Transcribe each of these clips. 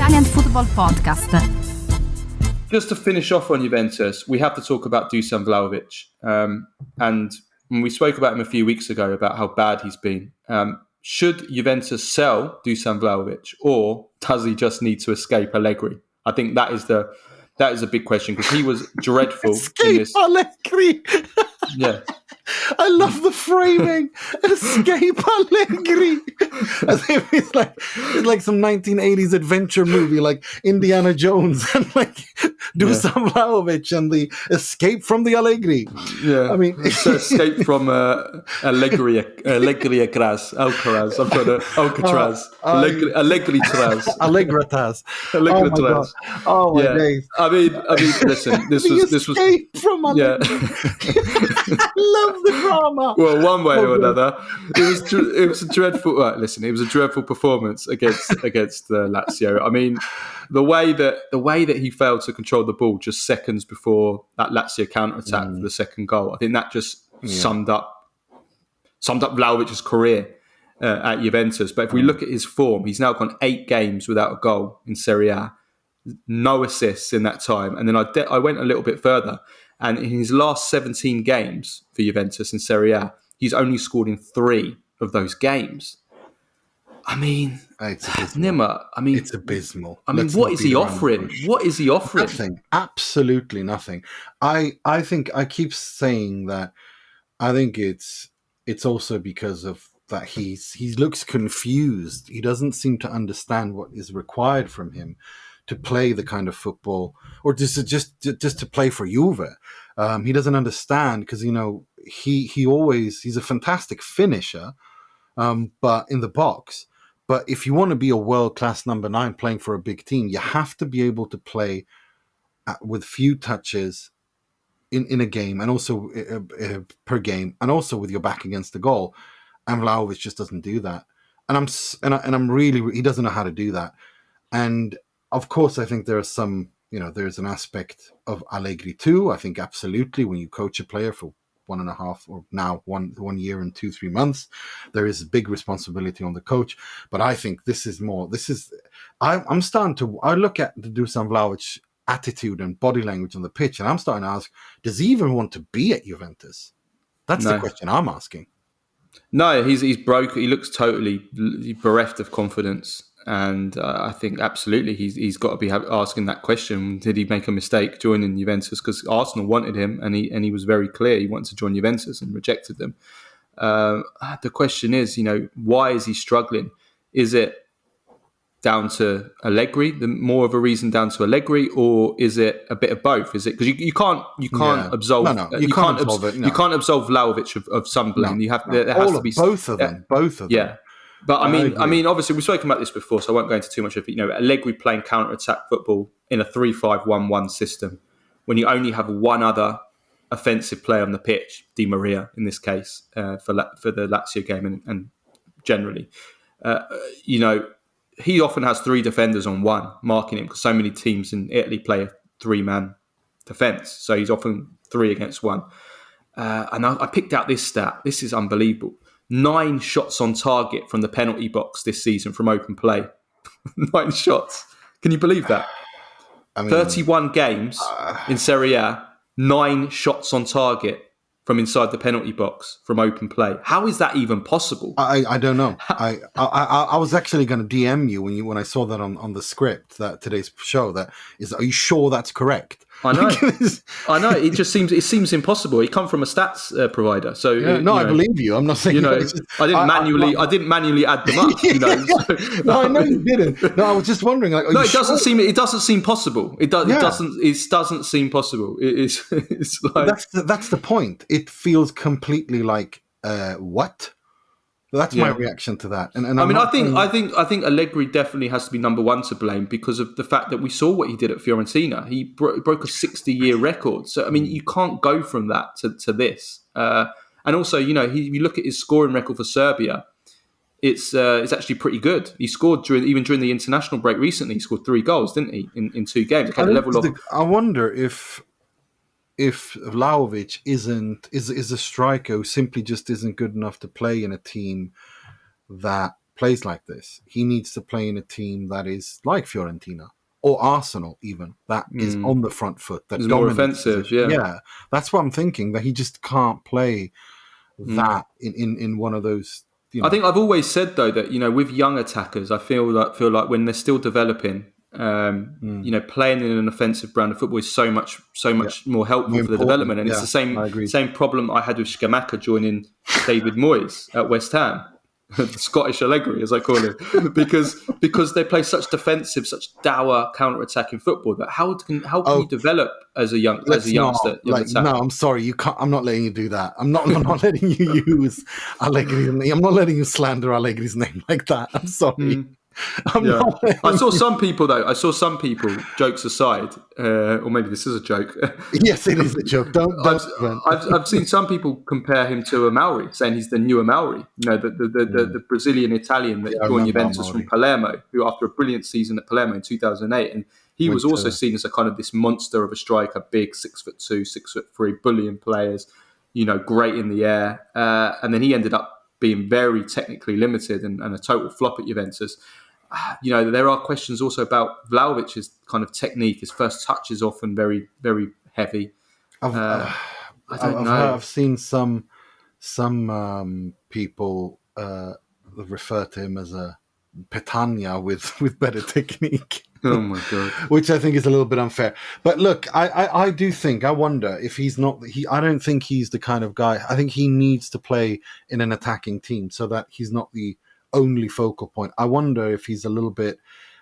Italian Football Podcast. Just to finish off on Juventus, we have to talk about Dusan Vlahovic. And we spoke about him a few weeks ago about how bad he's been. Should Juventus sell Dusan Vlahovic, or does he just need to escape Allegri? I think that is a big question, because he was dreadful. Escape Allegri! Yeah. I love the framing. Escape Allegri. As if it's like some 1980s adventure movie, like Indiana Jones and like Dusan Vlahovic and the escape from the Allegri. Yeah, I mean, so escape from Allegri Alcatraz. I'm trying to Alcatraz. Allegri-traz. Allegritas. Allegritas. Oh my days. I mean, listen. This was escape from Allegri. I love the drama. Well, one way or another, it was a dreadful. It was a dreadful performance against Lazio. I mean, the way that he failed to control the ball just seconds before that Lazio counter-attack for the second goal, I think that just summed up Vlahovic's career at Juventus. But if we look at his form, he's now gone 8 games without a goal in Serie A, no assists in that time. And then I went a little bit further, and in his last 17 games for Juventus in Serie A, he's only scored in 3 of those games. I mean, Nima, it's abysmal. What is he offering? What is he offering? Nothing. Absolutely nothing. I think I keep saying that. I think it's also because of that he looks confused. He doesn't seem to understand what is required from him to play the kind of football, or just to play for Juve. He doesn't understand, because he's a fantastic finisher, but in the box. But if you want to be a world-class number 9 playing for a big team, you have to be able to play with few touches in a game, and also per game, and also with your back against the goal. And Vlahovic just doesn't do that. And I'm really, he doesn't know how to do that. And of course, I think there are some, there's an aspect of Allegri too. I think absolutely, when you coach a player for 1.5 or now 1 year and 2-3 months, there is a big responsibility on the coach. But I think I'm starting to, I look at the Dusan Vlahovic attitude and body language on the pitch, and I'm starting to ask, does he even want to be at Juventus? That's the question I'm asking. No, he's broke. He looks totally bereft of confidence. And I think absolutely he's got to be asking that question. Did he make a mistake joining Juventus? Because Arsenal wanted him, and he was very clear he wanted to join Juventus and rejected them. The question is, why is he struggling? Is it down to Allegri, more of a reason down to Allegri, or is it a bit of both? Is it because you can't absolve you can't absolve Vlahovic of some blame. You have there has to be both of them. Yeah. But I mean, obviously we've spoken about this before, so I won't go into too much of it. Allegri playing counter-attack football in a 3-5-1-1 system, when you only have one other offensive player on the pitch, Di Maria in this case, for the Lazio game and generally, he often has 3 defenders on 1 marking him, because so many teams in Italy play a 3-man defence, so he's often 3 against 1. And I picked out this stat. This is unbelievable. 9 shots on target from the penalty box this season from open play. 9 shots. Can you believe that? 31 games in Serie A, 9 shots on target from inside the penalty box from open play. How is that even possible? I don't know. I was actually going to DM you when I saw that on the script, that today's show. Are you sure that's correct? I know. It seems impossible. He come from a stats provider, so I believe you. I'm not saying I didn't manually add them up. No, I know you didn't. No, I was just wondering. It doesn't seem possible. It doesn't seem possible. It's like that's the point. It feels completely like what? That's my reaction to that. And I think Allegri definitely has to be number 1 to blame, because of the fact that we saw what he did at Fiorentina. He broke a 60-year record. So you can't go from that to this. And also, you look at his scoring record for Serbia. It's actually pretty good. He scored during the international break recently. He scored 3 goals, didn't he, in 2 games? I wonder if Vlahovic is a striker who simply just isn't good enough to play in a team that plays like this. He needs to play in a team that is like Fiorentina or Arsenal, even that is on the front foot, that It's more dominates offensive. position. Yeah. Yeah, that's what I'm thinking. That he just can't play that in one of those. You know. I think I've always said though that with young attackers, I feel like when they're still developing, playing in an offensive brand of football is so much more helpful More for the important. development. And it's the I agree. same problem I had with Scamacca joining David Moyes at West Ham. The Scottish Allegri, as I call him, because they play such defensive, such dour counter-attacking football. That how can you develop as a youngster? No, I'm sorry, you can't. I'm not letting you do that. I'm not letting you use Allegri's name. I'm not letting you slander Allegri's name like that. I'm sorry. I saw some people, jokes aside, or maybe this is a joke. Yes, it is a joke. I've seen some people compare him to a Mauri, saying he's the new Mauri. The Brazilian Italian that joined Juventus from Palermo, who after a brilliant season at Palermo in 2008, and he was also seen as a kind of this monster of a striker, big 6'2", 6'3", bullying players, great in the air, and then he ended up being very technically limited and a total flop at Juventus. There are questions also about Vlahovic's kind of technique. His first touch is often very, very heavy. I don't know. I've seen some people refer to him as a Petagna with better technique. Oh my god! Which I think is a little bit unfair. But look, I do think, I wonder if he's not. I don't think he's the kind of guy. I think he needs to play in an attacking team so that he's not the only focal point. I wonder if he's a little bit,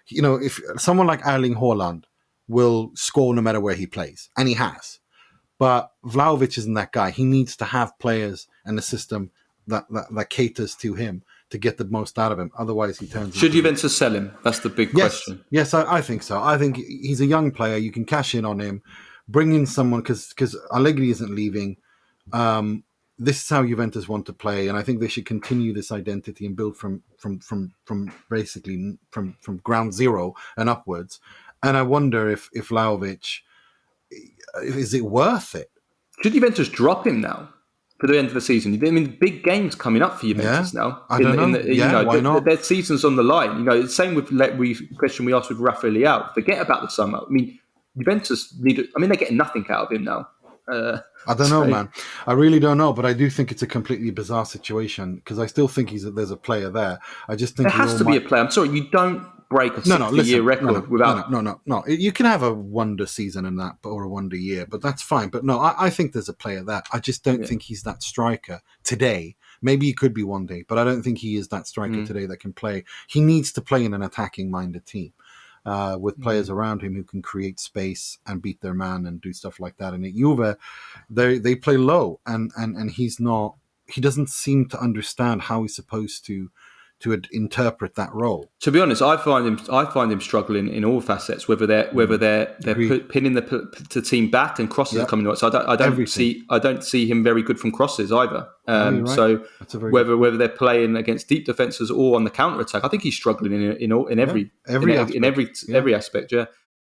if someone like Erling Haaland will score no matter where he plays, and he has. But Vlahovic isn't that guy. He needs to have players and a system that caters to him to get the most out of him. Otherwise, he turns. Should Juventus sell him? That's the big question. Yes, I think so. I think he's a young player. You can cash in on him, bring in someone because Allegri isn't leaving. This is how Juventus want to play, and I think they should continue this identity and build from basically from ground zero and upwards. And I wonder if Vlahovic, is it worth it? Should Juventus drop him now for the end of the season? I mean, big games coming up for Juventus now. I don't know. Why not? Their season's on the line. Same with question we asked with Rafael Leao. Forget about the summer. I mean, Juventus they're getting nothing out of him now. I don't know, man. I really don't know, but I do think it's a completely bizarre situation because I still think there's a player there. I just think there has to be a player. I'm sorry, you don't break a 60-year record without. No. You can have a wonder season in that, or a wonder year, but that's fine. But no, I think there's a player there. I just don't think he's that striker today. Maybe he could be one day, but I don't think he is that striker today that can play. He needs to play in an attacking-minded team. With players around him who can create space and beat their man and do stuff like that. And at Juve, they play low, and he's not. He doesn't seem to understand how he's supposed to interpret that role. To be honest, I find him struggling in all facets. Whether they're pinning the team back and crosses are coming out. So I don't see him very good from crosses either. Right. So whether they're playing against deep defenses or on the counter attack, I think he's struggling in every aspect. Yeah.